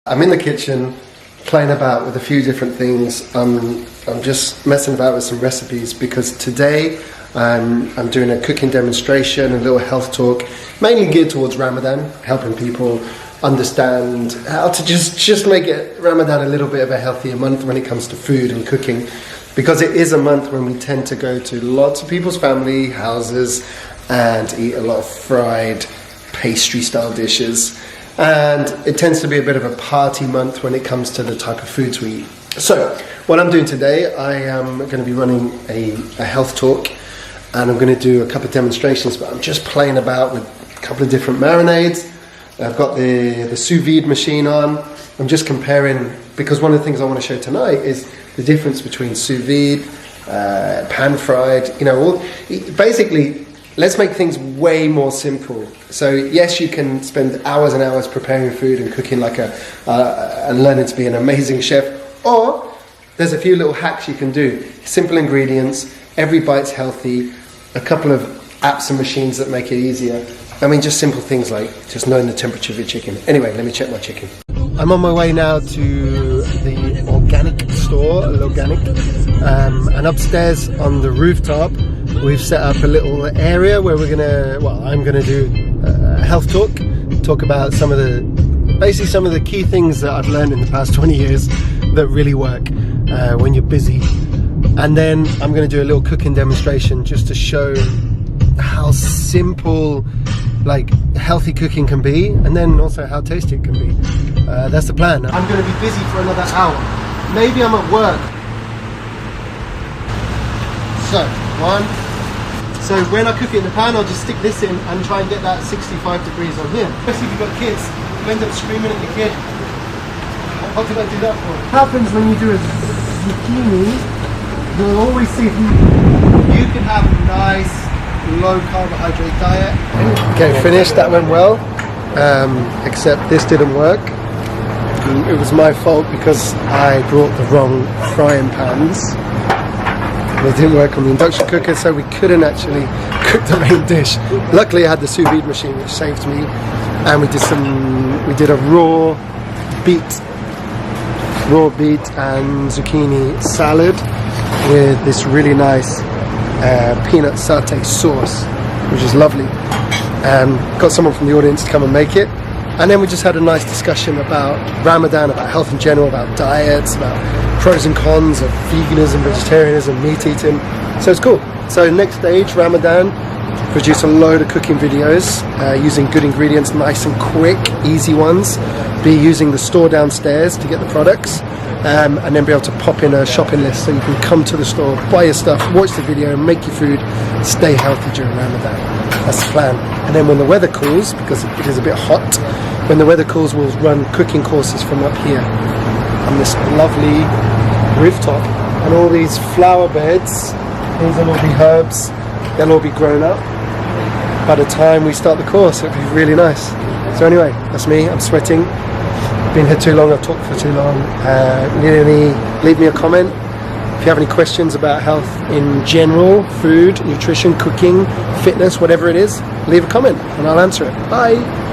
I'm in the kitchen playing about with a few different things. I'm just messing about with some recipes because today I'm doing a cooking demonstration, a little health talk, mainly geared towards Ramadan, helping people understand how to just make it Ramadan a little bit of a healthier month when it comes to food and cooking, because it is a month when we tend to go to lots of people's family houses and eat a lot of fried pastry style dishes, and it tends to be a bit of a party month when it comes to the type of foods we eat. So what I'm doing today, I am going to be running a health talk, and I'm going to do a couple of demonstrations, but I'm just playing about with a couple of different marinades. I've got the sous vide machine on. I'm just comparing, because one of the things I want to show tonight is the difference between sous vide, pan fried, basically let's make things way more simple. So yes, you can spend hours and hours preparing food and cooking like and learning to be an amazing chef, or there's a few little hacks you can do. Simple ingredients, every bite's healthy, a couple of apps and machines that make it easier. I mean, just simple things like just knowing the temperature of your chicken. Anyway, let me check my chicken. I'm on my way now to the organic store, Organic, and upstairs on the rooftop we've set up a little area where I'm gonna do a health talk about some of the key things that I've learned in the past 20 years that really work when you're busy. And then I'm gonna do a little cooking demonstration just to show how simple healthy cooking can be, and then also how tasty it can be. That's the plan. I'm going to be busy for another hour. Maybe I'm at work. So when I cook it in the pan, I'll just stick this in and try and get that 65 degrees on here. Especially if you've got kids, you end up screaming at your kid. How can I do that for? What happens when you do a zucchini, you'll always see you can have a nice low carbohydrate diet. Okay, finished. That went well, except this didn't work. It was my fault because I brought the wrong frying pans. They didn't work on the induction cooker, so we couldn't actually cook the main dish. Luckily I had the sous vide machine, which saved me, and we did a raw beet and zucchini salad with this really nice peanut satay sauce, which is lovely. Got someone from the audience to come and make it, and then we just had a nice discussion about Ramadan, about health in general, about diets, about pros and cons of veganism, vegetarianism, meat eating. So it's cool. So next stage, Ramadan, produce a load of cooking videos using good ingredients, nice and quick, easy ones. Be using the store downstairs to get the products, and then be able to pop in a shopping list so you can come to the store, buy your stuff, watch the video, make your food, stay healthy during Ramadan. That's the plan. And then when the weather cools, because it is a bit hot, when the weather cools, we'll run cooking courses from up here on this lovely rooftop. And all these flower beds, these will all be herbs, they'll all be grown up. By the time we start the course, it'll be really nice. So anyway, that's me. I'm sweating. Been here too long, I've talked for too long. Leave me a comment. If you have any questions about health in general, food, nutrition, cooking, fitness, whatever it is, leave a comment and I'll answer it. Bye.